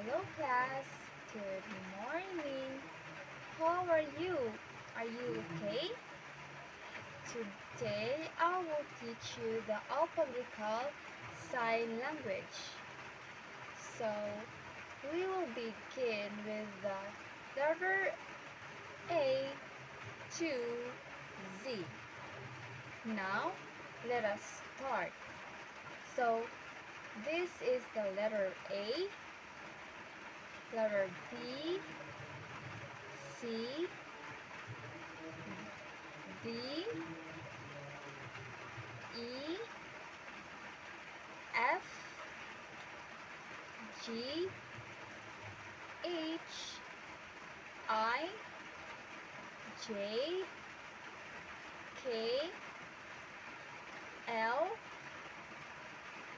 Hello class, good morning. How are you? Are you okay? Today I will teach you the alphabetical sign language. So we will begin with the letter A to Z. Now let us start. So this is the letter A, letter B, C, D, E, F, G, H, I, J, K, L,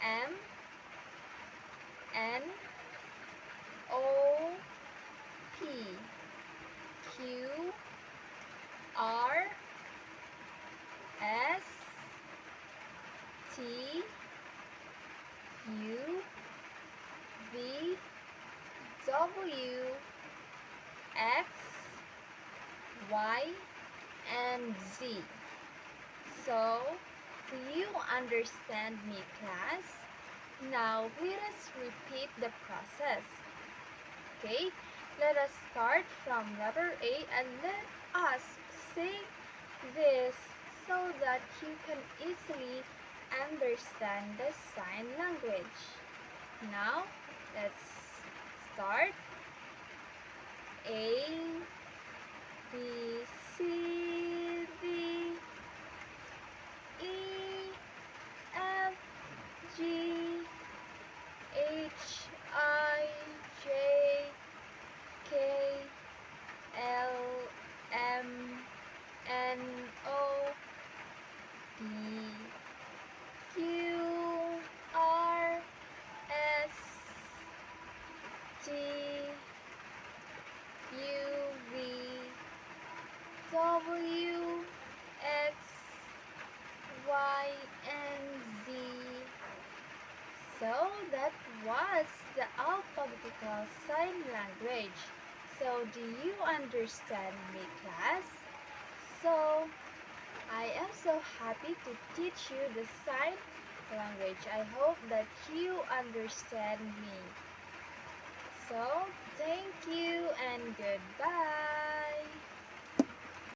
M, N, O, P, Q, R, S, T, U, V, W, X, Y, and Z. So, do you understand me, class? Now, let us repeat the process. Okay, let us start from letter A and let us say this so that you can easily understand the sign language. Now, let's start. A, B, C, D, E, F, G, H, I, J, K, L, M, N, O, P, Q, R, S, T, U, V, W, X, Y, and Z. So that was the alphabetical sign language. So do you understand me, class? So I am so happy to teach you the sign language. I hope that you understand me. So thank you and goodbye.